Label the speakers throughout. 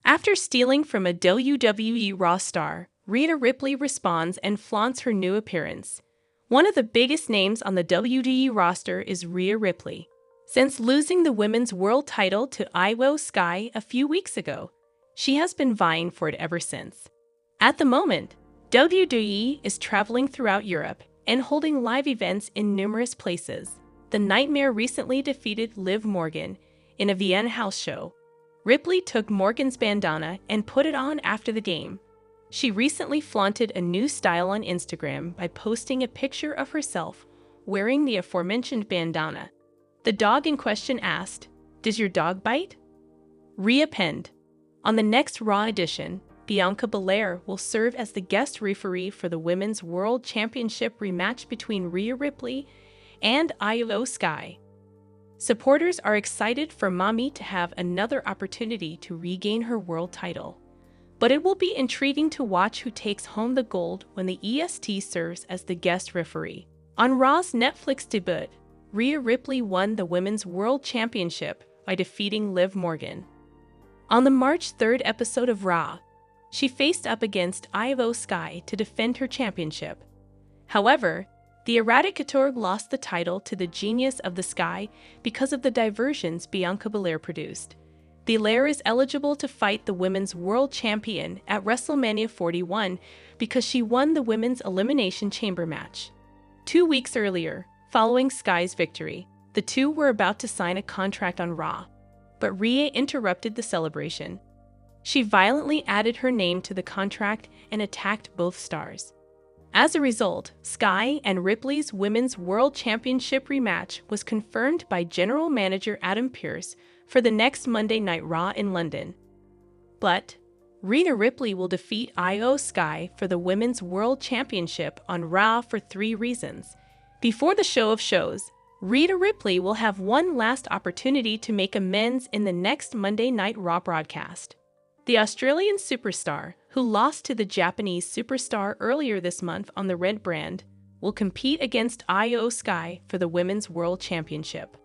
Speaker 1: After stealing from a WWE Raw star, Rhea Ripley responds and flaunts her new appearance. One of the biggest names on the WWE roster is Ria Ripley. Since losing the Women's World title to Io Sky a few weeks ago, she has been vying for it ever since. At the moment, WWE is traveling throughout Europe and holding live events in numerous places. The Nightmare recently defeated Liv Morgan in a Vienna house show. Ripley took Morgan's bandana and put it on after the game. She recently flaunted a new style on Instagram by posting a picture of herself wearing the aforementioned bandana. The dog in question asked, "Does your dog bite?" Rhea penned, "On the next Raw edition, Bianca Belair will serve as the guest referee for the Women's World Championship rematch between Rhea Ripley and Io Sky." Supporters are excited for Mommy to have another opportunity to regain her world title. But it will be intriguing to watch who takes home the gold when the EST serves as the guest referee. On Raw's Netflix debut, Rhea Ripley won the Women's World Championship by defeating Liv Morgan. On the March 3rd episode of Raw, she faced up against Io Sky to defend her championship. However, the Eradicator lost the title to the Genius of the Sky because of the diversions Bianca Belair produced. Belair is eligible to fight the Women's World Champion at WrestleMania 41 because she won the Women's Elimination Chamber match. 2 weeks earlier, following Sky's victory, the two were about to sign a contract on Raw, but Rhea interrupted the celebration. She violently added her name to the contract and attacked both stars. As a result, Sky and Ripley's Women's World Championship rematch was confirmed by General Manager Adam Pearce for the next Monday Night Raw in London. But Rhea Ripley will defeat Io Sky for the Women's World Championship on Raw for 3 reasons. Before the show of shows, Rhea Ripley will have one last opportunity to make amends in the next Monday Night Raw broadcast. The Australian superstar, who lost to the Japanese superstar earlier this month on the Red brand, will compete against Io Sky for the Women's World Championship.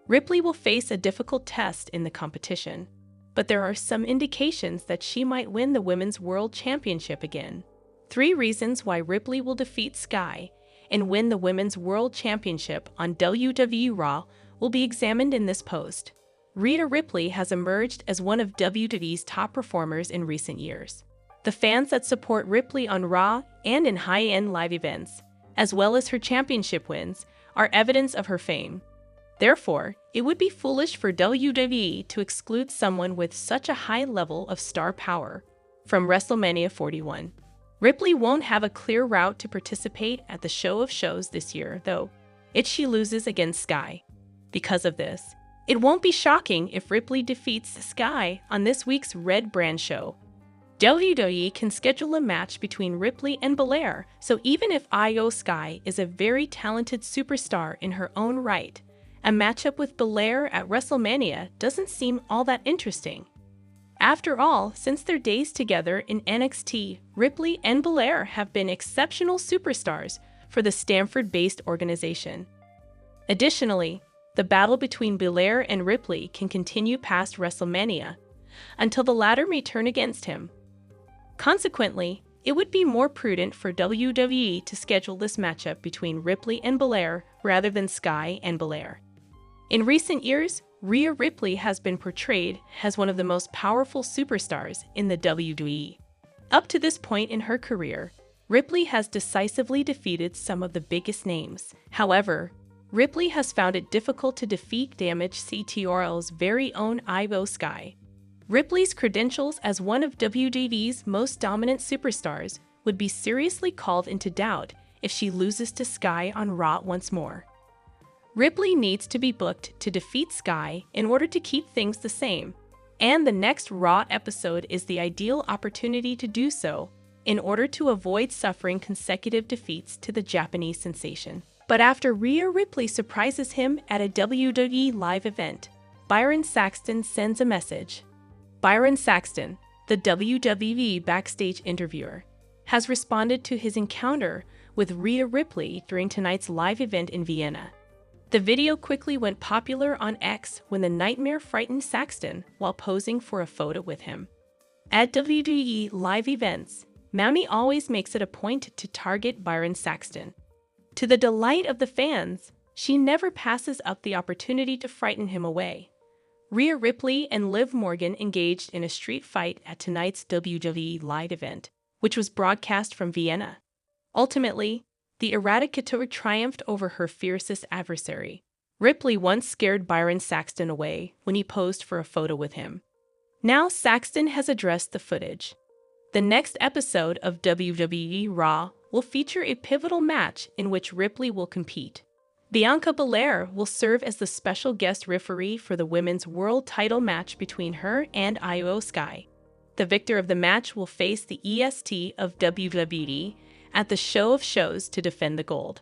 Speaker 1: Ripley will face a difficult test in the competition, but there are some indications that she might win the Women's World Championship again. 3 reasons why Ripley will defeat Sky and win the Women's World Championship on WWE Raw will be examined in this post. Rhea Ripley has emerged as one of WWE's top performers in recent years. The fans that support Ripley on Raw and in high-end live events, as well as her championship wins, are evidence of her fame. Therefore, it would be foolish for WWE to exclude someone with such a high level of star power from WrestleMania 41. Ripley won't have a clear route to participate at the show of shows this year, though, if she loses against Sky. Because of this, it won't be shocking if Ripley defeats Sky on this week's Red brand show. WWE can schedule a match between Ripley and Belair, so even if Io Sky is a very talented superstar in her own right, a matchup with Belair at WrestleMania doesn't seem all that interesting. After all, since their days together in NXT, Ripley and Belair have been exceptional superstars for the Stanford-based organization. Additionally, the battle between Belair and Ripley can continue past WrestleMania, until the latter may turn against him. Consequently, it would be more prudent for WWE to schedule this matchup between Ripley and Belair rather than Sky and Belair. In recent years, Rhea Ripley has been portrayed as one of the most powerful superstars in the WWE. Up to this point in her career, Ripley has decisively defeated some of the biggest names. However, Ripley has found it difficult to defeat damaged CTRL's very own Io Sky. Ripley's credentials as one of WWE's most dominant superstars would be seriously called into doubt if she loses to Sky on Raw once more. Ripley needs to be booked to defeat Sky in order to keep things the same, and the next Raw episode is the ideal opportunity to do so in order to avoid suffering consecutive defeats to the Japanese sensation. But after Rhea Ripley surprises him at a WWE live event, Byron Saxton sends a message. Byron Saxton, the WWE backstage interviewer, has responded to his encounter with Rhea Ripley during tonight's live event in Vienna. The video quickly went popular on X when the Nightmare frightened Saxton while posing for a photo with him. At WWE live events, Naomi always makes it a point to target Byron Saxton. To the delight of the fans, she never passes up the opportunity to frighten him away. Ria Ripley and Liv Morgan engaged in a street fight at tonight's WWE live event, which was broadcast from Vienna. Ultimately, the erratic couture triumphed over her fiercest adversary. Ripley once scared Byron Saxton away when he posed for a photo with him. Now Saxton has addressed the footage. The next episode of WWE Raw will feature a pivotal match in which Ripley will compete. Bianca Belair will serve as the special guest referee for the women's world title match between her and Io Sky. The victor of the match will face the EST of WWE at the Show of Shows to defend the gold.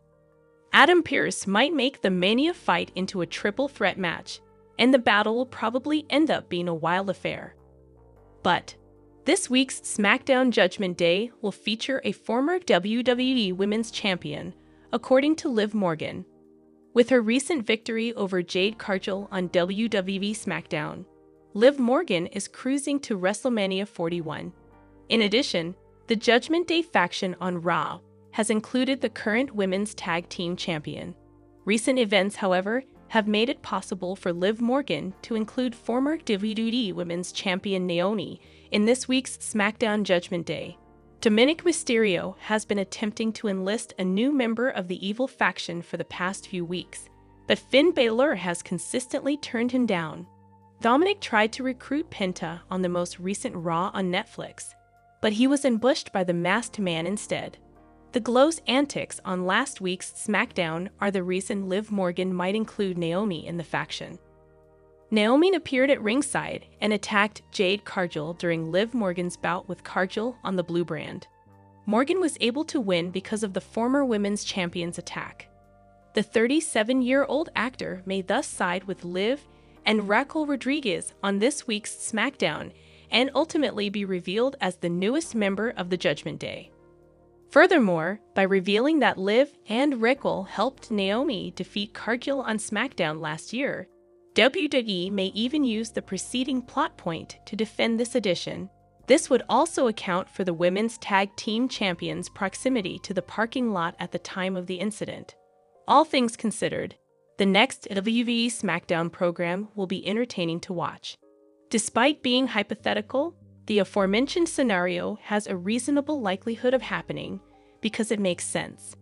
Speaker 1: Adam Pearce might make the Mania fight into a triple threat match, and the battle will probably end up being a wild affair. But this week's SmackDown Judgment Day will feature a former WWE Women's Champion, according to Liv Morgan. With her recent victory over Jade Cargill on WWE SmackDown, Liv Morgan is cruising to WrestleMania 41. In addition, the Judgment Day faction on Raw has included the current Women's Tag Team Champion. Recent events, however, have made it possible for Liv Morgan to include former WWE Women's Champion Naomi in this week's SmackDown Judgment Day. Dominic Mysterio has been attempting to enlist a new member of the evil faction for the past few weeks, but Finn Balor has consistently turned him down. Dominic tried to recruit Penta on the most recent Raw on Netflix, but he was ambushed by the Masked Man instead. The Glow's antics on last week's SmackDown are the reason Liv Morgan might include Naomi in the faction. Naomi appeared at ringside and attacked Jade Cargill during Liv Morgan's bout with Cargill on the Blue brand. Morgan was able to win because of the former women's champion's attack. The 37-year-old actor may thus side with Liv and Raquel Rodriguez on this week's SmackDown and ultimately be revealed as the newest member of the Judgment Day. Furthermore, by revealing that Liv and Raquel helped Naomi defeat Cargill on SmackDown last year, WWE may even use the preceding plot point to defend this edition. This would also account for the Women's Tag Team Champions' proximity to the parking lot at the time of the incident. All things considered, the next WWE SmackDown program will be entertaining to watch. Despite being hypothetical, the aforementioned scenario has a reasonable likelihood of happening because it makes sense.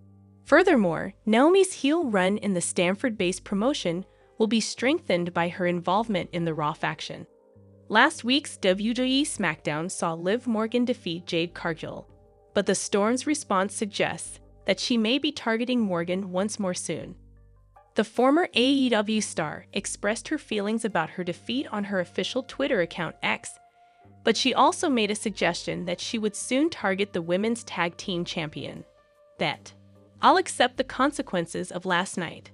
Speaker 1: Furthermore, Naomi's heel run in the Stanford-based promotion will be strengthened by her involvement in the Raw faction. Last week's WWE SmackDown saw Liv Morgan defeat Jade Cargill, but the Storm's response suggests that she may be targeting Morgan once more soon. The former AEW star expressed her feelings about her defeat on her official Twitter account X, but she also made a suggestion that she would soon target the Women's Tag Team Champion. That, "I'll accept the consequences of last night."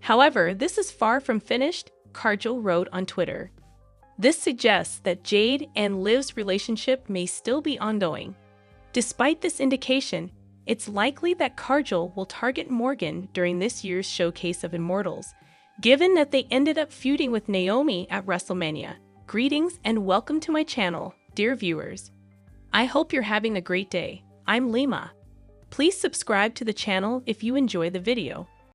Speaker 1: However, this is far from finished, Cargill wrote on Twitter. This suggests that Jade and Liv's relationship may still be ongoing. Despite this indication, it's likely that Cargill will target Morgan during this year's Showcase of Immortals, given that they ended up feuding with Naomi at WrestleMania. Greetings and welcome to my channel, dear viewers. I hope you're having a great day. I'm Lima. Please subscribe to the channel if you enjoy the video.